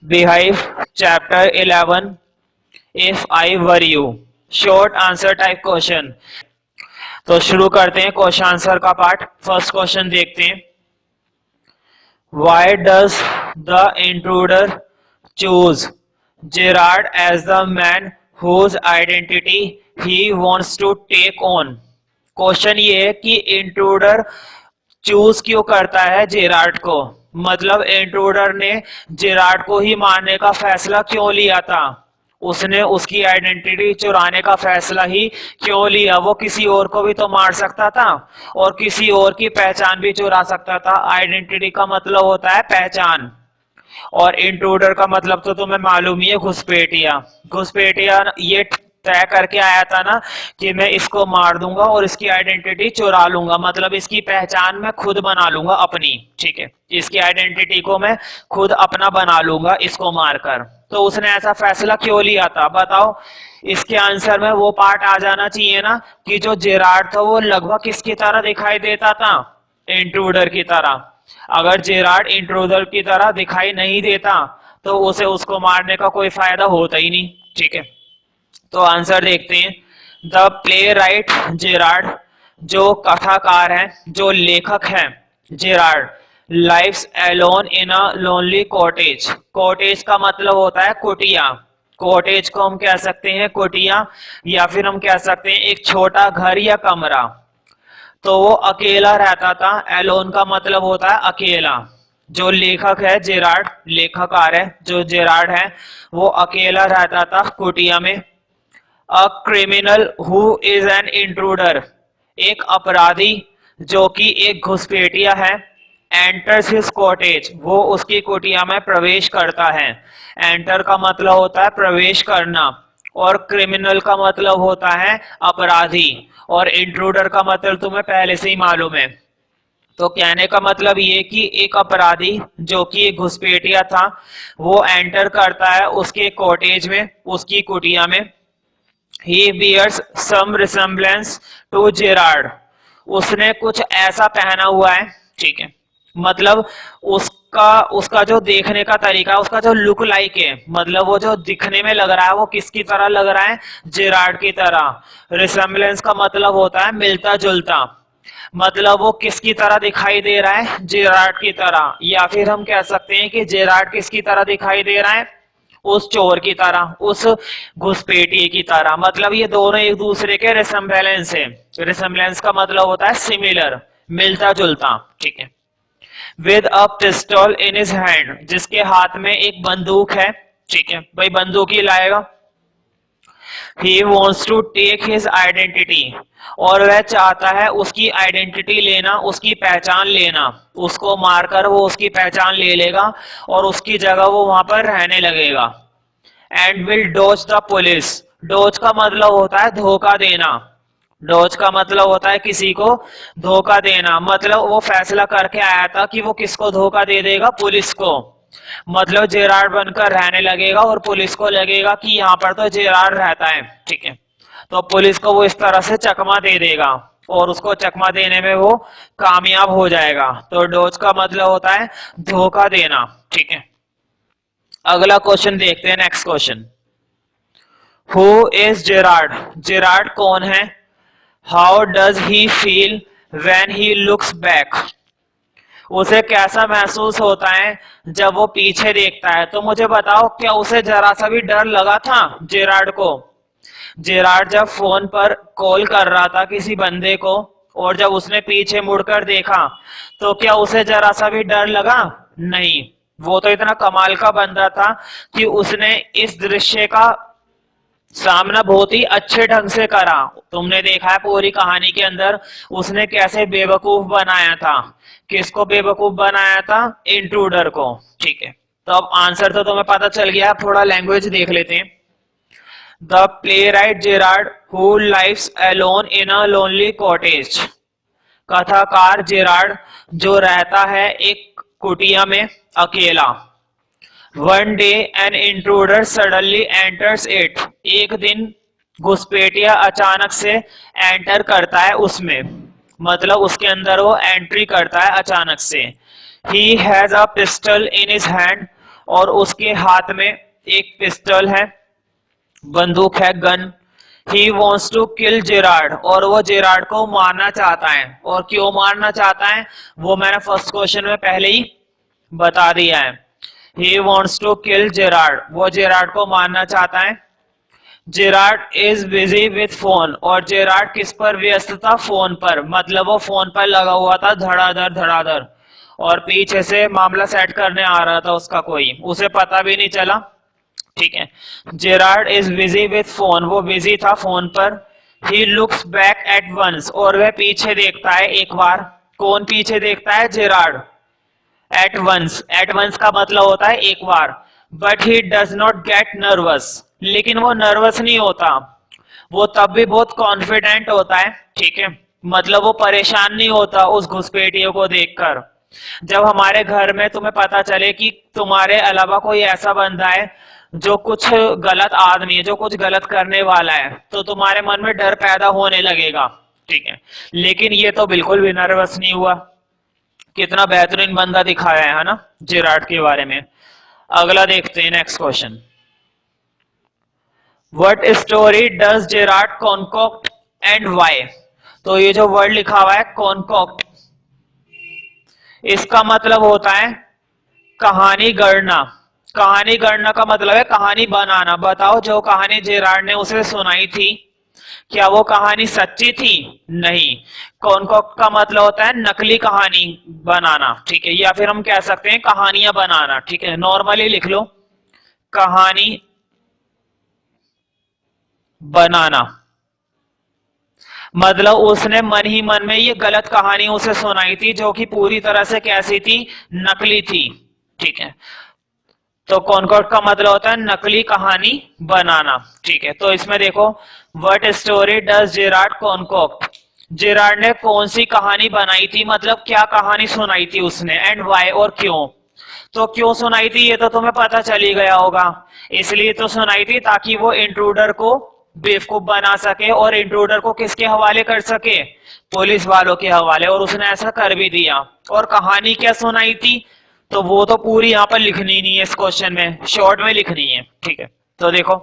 Beehive, chapter 11. If I were you. Short answer type question. तो शुरू करते हैं क्वेश्चन आंसर का पार्ट। फर्स्ट क्वेश्चन देखते हैं। Why does the intruder choose Gerard as the man whose identity he wants to take on? Question ये है कि इंट्रूडर चूज क्यों करता है जेरार्ड को, मतलब इंट्रूडर ने जेरार्ड को ही मारने का फैसला क्यों लिया था, उसने उसकी आइडेंटिटी चुराने का फैसला ही क्यों लिया। वो किसी और को भी तो मार सकता था और किसी और की पहचान भी चुरा सकता था। आइडेंटिटी का मतलब होता है पहचान, और इंट्रूडर का मतलब तो तुम्हें मालूम ही है, घुसपैठिया। घुसपैठिया ये तय करके आया था ना कि मैं इसको मार दूंगा और इसकी आइडेंटिटी चुरा लूंगा, मतलब इसकी पहचान मैं खुद बना लूंगा अपनी। ठीक है, इसकी आइडेंटिटी को मैं खुद अपना बना लूंगा इसको मारकर। तो उसने ऐसा फैसला क्यों लिया था बताओ। इसके आंसर में वो पार्ट आ जाना चाहिए ना कि जो जेरार्ड था वो लगभग किसकी तरह दिखाई देता था, इंट्रूडर की तरह। अगर जेरार्ड इंट्रूडर की तरह दिखाई नहीं देता तो उसे उसको मारने का कोई फायदा होता ही नहीं। ठीक है, तो आंसर देखते हैं। द प्ले राइट जेरार्ड, जो कथाकार है, जो लेखक है Gerard, lives alone in a lonely cottage. Cottage का मतलब होता है कुटिया। कॉटेज को हम कह सकते हैं कुटिया, या फिर हम कह सकते हैं एक छोटा घर या कमरा। तो वो अकेला रहता था। एलोन का मतलब होता है अकेला। जो लेखक है जेरार्ड, लेखकार है जो जेरार्ड है, वो अकेला रहता था कुटिया में। A criminal who is an intruder, एक अपराधी जो कि एक घुसपैठिया है, एंटर्स हिज कॉटेज, वो उसकी कुटिया में प्रवेश करता है। एंटर का मतलब होता है प्रवेश करना, और क्रिमिनल का मतलब होता है अपराधी, और इंट्रूडर का मतलब तुम्हें पहले से ही मालूम है। तो कहने का मतलब ये कि एक अपराधी जो कि एक घुसपैठिया था, वो एंटर करता है उसके कॉटेज में, उसकी कुटिया में। He bears some resemblance to Gerard, उसने कुछ ऐसा पहना हुआ है। ठीक है, मतलब उसका उसका जो देखने का तरीका है, उसका जो लुक लाइक है, मतलब वो जो दिखने में लग रहा है वो किसकी तरह लग रहा है, जेरार्ड की तरह। रिसेम्बलेंस का मतलब होता है मिलता जुलता, मतलब वो किसकी तरह दिखाई दे रहा है, जेरार्ड की तरह। या फिर हम कह सकते हैं कि जेरार्ड किसकी तरह दिखाई दे रहा है, उस चोर की तरह, उस घुसपैठिए की तरह। मतलब ये दोनों एक दूसरे के रिसेम्बलेंस है। रिसेम्बलेंस का मतलब होता है सिमिलर, मिलता जुलता। ठीक है, with a pistol in his hand, जिसके हाथ में एक बंदूक है। ठीक है, भाई बंदूक ही लाएगा। He wants to take his identity, और वह चाहता है उसकी आइडेंटिटी लेना, उसकी पहचान लेना। उसको मारकर वो उसकी पहचान ले लेगा और उसकी जगह वो वहां पर रहने लगेगा। And will dodge the police, dodge का मतलब होता है धोखा देना। डॉज का मतलब होता है किसी को धोखा देना, मतलब वो फैसला करके आया था कि वो किसको धोखा दे देगा, पुलिस को। मतलब जेरार्ड बनकर रहने लगेगा और पुलिस को लगेगा कि यहाँ पर तो जेरार्ड रहता है। ठीक है, तो पुलिस को वो इस तरह से चकमा दे देगा और उसको चकमा देने में वो कामयाब हो जाएगा। तो डॉज का मतलब होता है धोखा देना। ठीक है, अगला क्वेश्चन देखते हैं। Next question, who is Gerard, Gerard कौन है। How does he feel when he looks back, उसे कैसा महसूस होता है जब वो पीछे देखता है। तो मुझे बताओ, क्या उसे जरा सा भी डर लगा था जेरार्ड को। जेरार्ड जब फोन पर कॉल कर रहा था किसी बंदे को, और जब उसने पीछे मुड़कर देखा तो क्या उसे जरा सा भी डर लगा, नहीं। वो तो इतना कमाल का बंदा था कि उसने इस दृश्य का सामना बहुत ही अच्छे ढंग से करा। तुमने देखा है पूरी कहानी के अंदर उसने कैसे बेवकूफ बनाया था। किसको बेवकूफ बनाया था, इंट्रूडर को। ठीक है, तो अब आंसर तो तुम्हें पता चल गया, अब थोड़ा लैंग्वेज देख लेते हैं। The playwright Gerard who lives alone in a lonely cottage, कथाकार जेरार्ड जो रहता है एक कुटिया में अकेला। One day an intruder suddenly enters it, एक दिन घुसपैठिया अचानक से एंटर करता है उसमें, मतलब उसके अंदर वो एंट्री करता है अचानक से। He has a pistol in his hand, और उसके हाथ में एक पिस्टल है, बंदूक है, gun. He wants to kill Gerard, और वो जेरार्ड को मारना चाहता है। और क्यों मारना चाहता है वो मैंने फर्स्ट क्वेश्चन में पहले ही बता दिया है। He wants to kill Gerard, वो जेरार्ड को मारना चाहता है। Gerard is busy with phone, और जेरार्ड किस पर व्यस्त था? फोन पर, मतलब वो फोन पर लगा हुआ था धड़ाधड़ धड़ाधड़, और पीछे से मामला सेट करने आ रहा था उसका कोई, उसे पता भी नहीं चला। ठीक है, Gerard is busy with phone, वो बिजी था फोन पर। He looks back at once, और वह पीछे देखता है एक बार। कौन पीछे देखता है? जेरार्ड। एट वंस का मतलब होता है एक बार। But he does not get nervous, लेकिन वो नर्वस नहीं होता, वो तब भी बहुत कॉन्फिडेंट होता है। ठीक है, मतलब वो परेशान नहीं होता उस घुसपैठियों को देखकर। जब हमारे घर में तुम्हें पता चले कि तुम्हारे अलावा कोई ऐसा बंदा है जो कुछ गलत आदमी है, जो कुछ गलत करने वाला है, तो तुम्हारे मन में डर पैदा होने लगेगा। ठीक है, लेकिन ये तो बिल्कुल भी नर्वस नहीं हुआ। कितना बेहतरीन बंदा दिखाया है ना जेरार्ड के बारे में। अगला देखते हैं, next question. What story does Gerard concoct and why? तो ये जो वर्ड लिखा हुआ है कॉन्कॉक्ट, इसका मतलब होता है कहानी गढ़ना। कहानी गढ़ना का मतलब है कहानी बनाना। बताओ, जो कहानी जेरार्ड ने उसे सुनाई थी, क्या वो कहानी सच्ची थी? नहीं। कॉन्कॉक्ट का मतलब होता है नकली कहानी बनाना। ठीक है, या फिर हम कह सकते हैं कहानियां बनाना। ठीक है, नॉर्मली लिख लो, कहानी बनाना। मतलब उसने मन ही मन में ये गलत कहानी उसे सुनाई थी, जो कि पूरी तरह से कैसी थी? नकली थी। ठीक है, तो कॉन्कॉर्ड का मतलब होता है नकली कहानी बनाना। ठीक है, तो इसमें देखो, what story does Gerard concoct? Gerard ने कौन सी कहानी बनाई थी, मतलब क्या कहानी सुनाई थी उसने, एंड वाई, और क्यों? तो क्यों सुनाई थी ये तो तुम्हें पता चल ही गया होगा। इसलिए तो सुनाई थी ताकि वो इंट्रूडर को बेवकूफ बना सके, और इंट्रूडर को किसके हवाले कर सके? पुलिस वालों के हवाले, और उसने ऐसा कर भी दिया। और कहानी क्या सुनाई थी, तो वो तो पूरी यहाँ पर लिखनी नहीं है, इस क्वेश्चन में शॉर्ट में लिखनी है। ठीक है, तो देखो,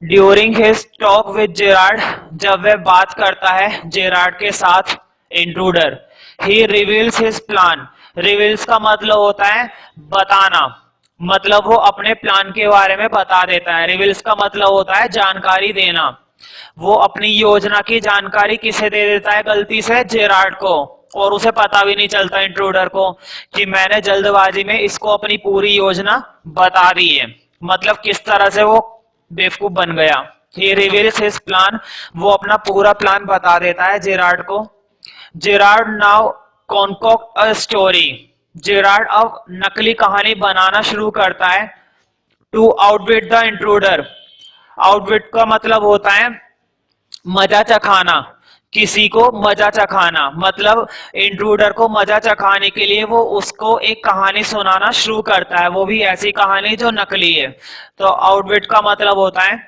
during his talk with Gerard, जब वह बात करता है जेरार्ड के साथ, intruder, he reveals his plan. Reveals का मतलब होता है बताना, मतलब वो अपने प्लान के बारे में बता देता है। रिवील्स का मतलब होता है जानकारी देना। वो अपनी योजना की जानकारी किसे दे देता है गलती से? जेरार्ड को, और उसे पता भी नहीं चलता इंट्रूडर को कि मैंने जल्दबाजी में इसको अपनी पूरी योजना बता दी है। मतलब किस तरह से वो बेवकूफ बन गया। ही रिवील्स हिज प्लान, वो अपना पूरा प्लान बता देता है जेरार्ड को। Gerard now concoct a story, Gerard अब नकली कहानी बनाना शुरू करता है। To outwit the intruder, outwit का मतलब होता है मजा चखाना, किसी को मजा चखाना, मतलब इंट्रूडर को मजा चखाने के लिए वो उसको एक कहानी सुनाना शुरू करता है, वो भी ऐसी कहानी जो नकली है। तो आउटविट का मतलब होता है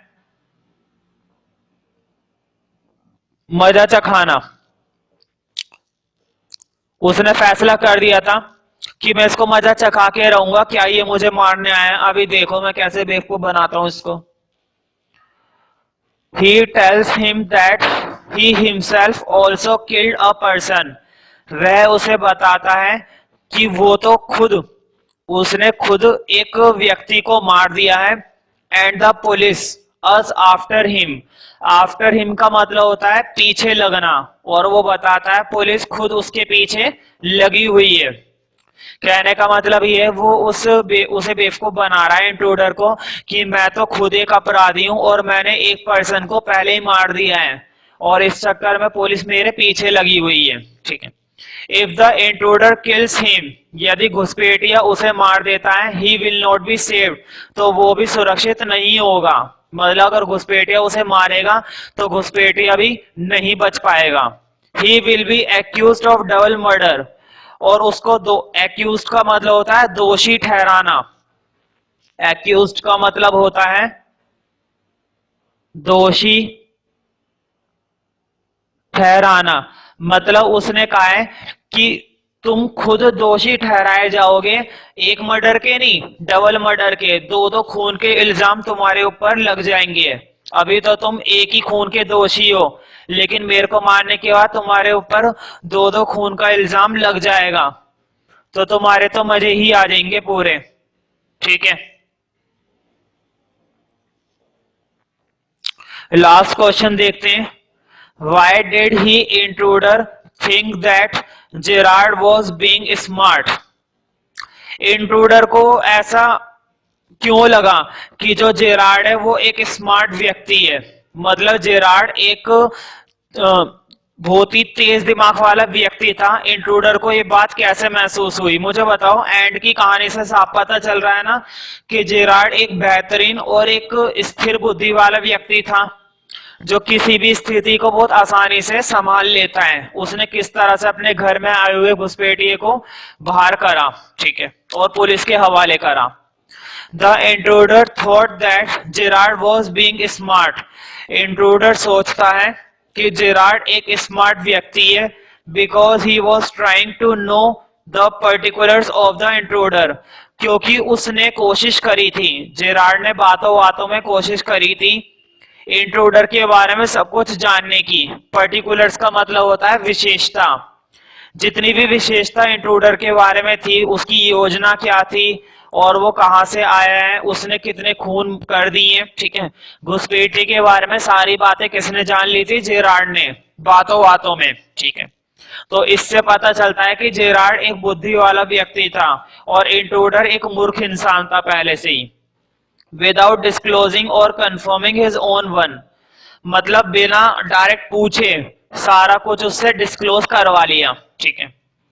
मजा चखाना। उसने फैसला कर दिया था कि मैं इसको मजा चखा के रहूंगा, क्या ये मुझे मारने आया? अभी देखो मैं कैसे बेवकूफ बनाता हूं इसको। He tells him that he himself also killed a person. वह उसे बताता है कि वो तो खुद, उसने खुद एक व्यक्ति को मार दिया है। And the police us after him, after him का मतलब होता है पीछे लगना, और वो बताता है पुलिस खुद उसके पीछे लगी हुई है। कहने का मतलब ये है वो उसे बेवकूफ बना रहा है इंट्रूडर को कि मैं तो खुद एक अपराधी हूं, और मैंने एक पर्सन को पहले ही मार दिया है, और इस चक्कर में पुलिस मेरे पीछे लगी हुई है। ठीक है, if the intruder kills him, यदि घुसपैठिया उसे मार देता है, he will not be saved, तो वो भी सुरक्षित नहीं होगा। मतलब अगर घुसपैठिया उसे मारेगा तो घुसपैठिया भी नहीं बच पाएगा। He will be accused of double murder, और उसको दो, एक्यूज्ड का मतलब होता है दोषी ठहराना। एक्यूज्ड का मतलब होता है दोषी ठहराना। मतलब उसने कहा है कि तुम खुद दोषी ठहराए जाओगे, एक मर्डर के नहीं, डबल मर्डर के, दो दो खून के इल्जाम तुम्हारे ऊपर लग जाएंगे। अभी तो तुम एक ही खून के दोषी हो, लेकिन मेरे को मारने के बाद तुम्हारे ऊपर दो दो खून का इल्जाम लग जाएगा, तो तुम्हारे तो मजे ही आ जाएंगे पूरे। ठीक है, लास्ट क्वेश्चन देखते हैं। Why did the intruder think that Gerard was being smart? Intruder को ऐसा क्यों लगा कि जो जेरार्ड है वो एक स्मार्ट व्यक्ति है? मतलब जेरार्ड एक बहुत ही तेज दिमाग वाला व्यक्ति था। इंट्रूडर को ये बात कैसे महसूस हुई, मुझे बताओ। एंड की कहानी से साफ पता चल रहा है ना कि जेरार्ड एक बेहतरीन और एक स्थिर बुद्धि वाला व्यक्ति था, जो किसी भी स्थिति को बहुत आसानी से संभाल लेता है। उसने किस तरह से अपने घर में आए हुए घुसपैठिए को बाहर करा, ठीक है, और पुलिस के हवाले करा। The intruder thought that Gerard was being smart. Intruder सोचता है कि जेरार्ड एक स्मार्ट व्यक्ति है, because he was trying to know the particulars of the intruder. क्योंकि उसने कोशिश करी थी, जेरार्ड ने बातों बातों में कोशिश करी थी इंट्रूडर के बारे में सब कुछ जानने की। पर्टिकुलर्स का मतलब होता है विशेषता। जितनी भी विशेषता इंट्रूडर के बारे में थी, उसकी योजना क्या थी और वो कहां से आया है, उसने कितने खून कर दिए, ठीक है, घुसपैठी के बारे में सारी बातें किसने जान ली थी? जेरार्ड ने, बातों बातों में, ठीक है। तो इससे पता चलता है कि जेरार्ड एक बुद्धि वाला व्यक्ति था और इंट्रूडर एक मूर्ख इंसान था पहले से ही। विदाउट डिस्क्लोजिंग और कंफर्मिंग हिज ओन वन, मतलब बिना डायरेक्ट पूछे सारा कुछ उससे डिस्क्लोज करवा लिया, ठीक है।